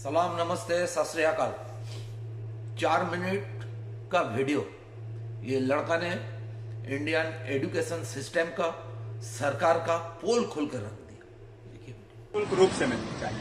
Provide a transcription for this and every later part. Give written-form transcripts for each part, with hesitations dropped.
सलाम, नमस्ते, सत श्री अकाल। 4 मिनट का वीडियो ये लड़का ने इंडियन एजुकेशन सिस्टम का, सरकार का पोल खोलकर रख दिया। देखिए, निःशुल्क रूप से मिलनी चाहिए,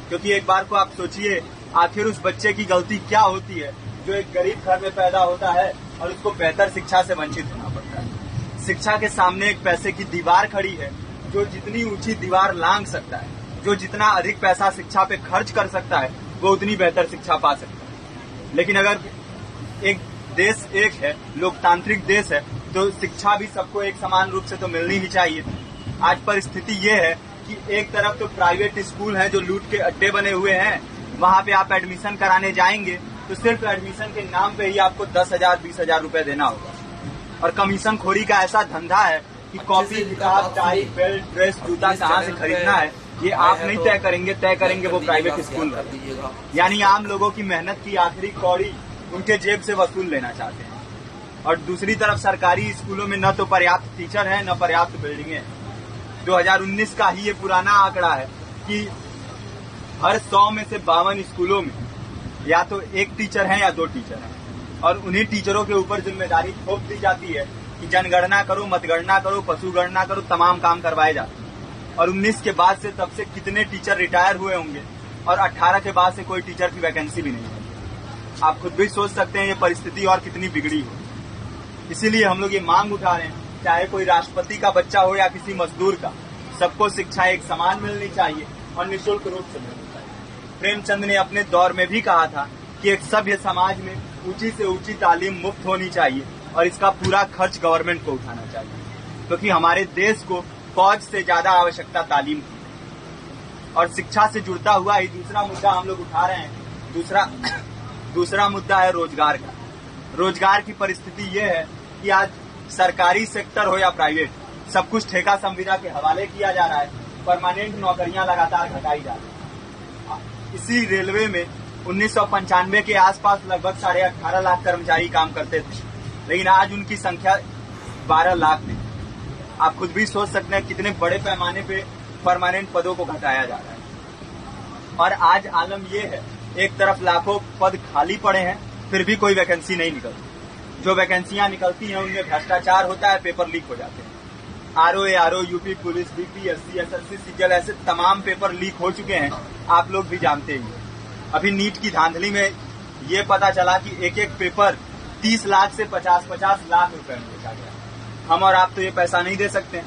क्योंकि एक बार को आप सोचिए, आखिर उस बच्चे की गलती क्या होती है जो एक गरीब घर में पैदा होता है और उसको बेहतर शिक्षा से वंचित होना पड़ता है। शिक्षा के सामने एक पैसे की दीवार खड़ी है, जो जितनी ऊंची दीवार लांघ सकता है, जो जितना अधिक पैसा शिक्षा पे खर्च कर सकता है, वो उतनी बेहतर शिक्षा पा सकता है। लेकिन अगर एक देश एक है, लोकतांत्रिक देश है, तो शिक्षा भी सबको एक समान रूप से तो मिलनी ही चाहिए। आज परिस्थिति ये है कि एक तरफ तो प्राइवेट स्कूल हैं जो लूट के अड्डे बने हुए हैं, वहां पे आप एडमिशन कराने जाएंगे तो सिर्फ एडमिशन के नाम पे ही आपको 10,000 20,000 रुपए देना होगा। और कमीशन खोरी का ऐसा धंधा है कि कॉपी, किताब, टाई, बेल्ट, ड्रेस, जूता कहाँ से खरीदना है ये आप नहीं तय करेंगे वो प्राइवेट स्कूल। यानी आम लोगों की मेहनत की आखिरी कौड़ी उनके जेब से वसूल लेना चाहते हैं। और दूसरी तरफ सरकारी स्कूलों में न तो पर्याप्त टीचर है, न पर्याप्त बिल्डिंगें हैं। 2019 का ही ये पुराना आंकड़ा है कि हर 100 में से 52 स्कूलों में या तो एक टीचर है या 2 टीचर हैं। और उन्हीं टीचरों के ऊपर जिम्मेदारी थोप दी जाती है कि जनगणना करो, मतगणना करो, पशु गणना करो, तमाम काम करवाए जाते हैं। और 19 के बाद से तब से कितने टीचर रिटायर हुए होंगे और 18 के बाद से कोई टीचर की वैकेंसी भी नहीं है। आप खुद भी सोच सकते हैं ये परिस्थिति और कितनी बिगड़ी हो। इसीलिए हम लोग ये मांग उठा रहे हैं, चाहे कोई राष्ट्रपति का बच्चा हो या किसी मजदूर का, सबको शिक्षा एक समान मिलनी चाहिए और निःशुल्क रूप से मिलनी चाहिए। प्रेमचंद ने अपने दौर में भी कहा था कि एक सभ्य समाज में ऊंची से ऊंची तालीम मुफ्त होनी चाहिए और इसका पूरा खर्च गवर्नमेंट को उठाना चाहिए, क्योंकि हमारे देश को फौज से ज्यादा आवश्यकता तालीम की। और शिक्षा से जुड़ता हुआ ही दूसरा मुद्दा हम लोग उठा रहे हैं। दूसरा मुद्दा है रोजगार का। रोजगार की परिस्थिति ये है कि आज सरकारी सेक्टर हो या प्राइवेट, सब कुछ ठेका संविदा के हवाले किया जा रहा है। परमानेंट नौकरियां लगातार घटाई जा रही है। इसी रेलवे में 1995 के आसपास लगभग 18.5 लाख कर्मचारी काम करते थे, लेकिन आज उनकी संख्या 12 लाख थी। आप खुद भी सोच सकते हैं कितने बड़े पैमाने पे परमानेंट पदों को घटाया जा रहा है। और आज आलम ये है, एक तरफ लाखों पद खाली पड़े हैं, फिर भी कोई वैकेंसी नहीं निकलती। जो वैकेंसियां निकलती हैं उनमें भ्रष्टाचार होता है, पेपर लीक हो जाते हैं। RO, UP police, BPSC, SSC, CGL, ऐसे तमाम पेपर लीक हो चुके हैं, आप लोग भी जानते ही हैं। अभी नीट की धांधली में ये पता चला कि एक एक पेपर 30 लाख से 50-50 लाख रुपए में बेचा गया। हम और आप तो ये पैसा नहीं दे सकते।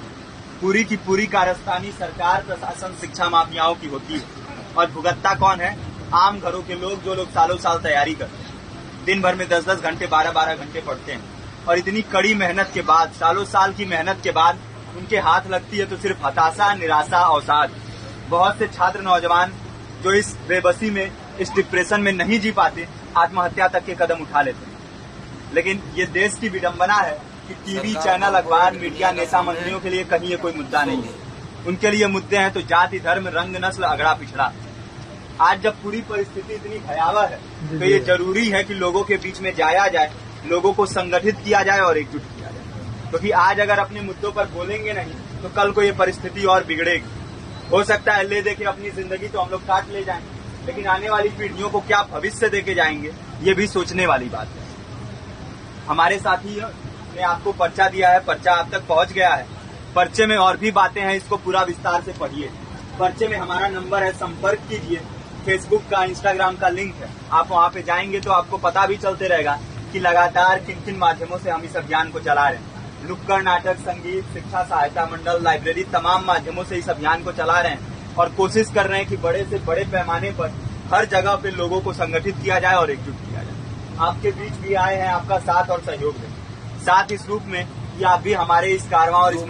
पूरी की पूरी कारस्तानी सरकार, प्रशासन, शिक्षा माफियाओं की होती है। और भुगतता कौन है? आम घरों के लोग, जो लोग सालों साल तैयारी करते हैं, दिन भर में 10-10 घंटे, 12-12 घंटे पढ़ते हैं। और इतनी कड़ी मेहनत के बाद, सालों साल की मेहनत के बाद उनके हाथ लगती है तो सिर्फ हताशा, निराशा, अवसाद। बहुत से छात्र नौजवान जो इस बेबसी में, इस डिप्रेशन में नहीं जी पाते, आत्महत्या तक के कदम उठा लेते हैं। लेकिन ये देश की विडंबना है कि टीवी चैनल, अखबार, मीडिया, नेता, मंत्रियों के लिए कहीं ये कोई मुद्दा नहीं है। उनके लिए मुद्दे हैं तो जाति, धर्म, रंग, नस्ल, अगड़ा पिछड़ा। आज जब पूरी परिस्थिति इतनी भयावह है तो ये जरूरी है कि लोगों के बीच में जाया जाए, लोगों को संगठित किया जाए और एकजुट किया जाए। क्योंकि आज अगर अपने मुद्दों पर बोलेंगे नहीं तो कल को ये परिस्थिति और बिगड़ेगी। हो सकता है ले देके अपनी जिंदगी तो हम लोग काट ले जाएं, लेकिन आने वाली पीढ़ियों को क्या भविष्य देके जाएंगे, ये भी सोचने वाली बात है। हमारे साथी ने आपको पर्चा दिया है, पर्चा आप तक पहुंच गया है। पर्चे में और भी बातें हैं, इसको पूरा विस्तार से पढ़िए। पर्चे में हमारा नंबर है, संपर्क कीजिए। फेसबुक का, इंस्टाग्राम का लिंक है, आप वहां पे जाएंगे तो आपको पता भी चलते रहेगा कि लगातार किन किन माध्यमों से हम इस अभियान को चला रहे हैं। नुक्कड़ नाटक, संगीत, शिक्षा सहायता मंडल, लाइब्रेरी, तमाम माध्यमों से इस अभियान को चला रहे हैं और कोशिश कर रहे हैं कि बड़े से बड़े पैमाने पर हर जगह पे लोगों को संगठित किया जाए और एकजुट किया जाए। आपके बीच भी आए हैं आपका साथ और सहयोग दें। साथ इस रूप में कि आप भी हमारे इस कारवां और इस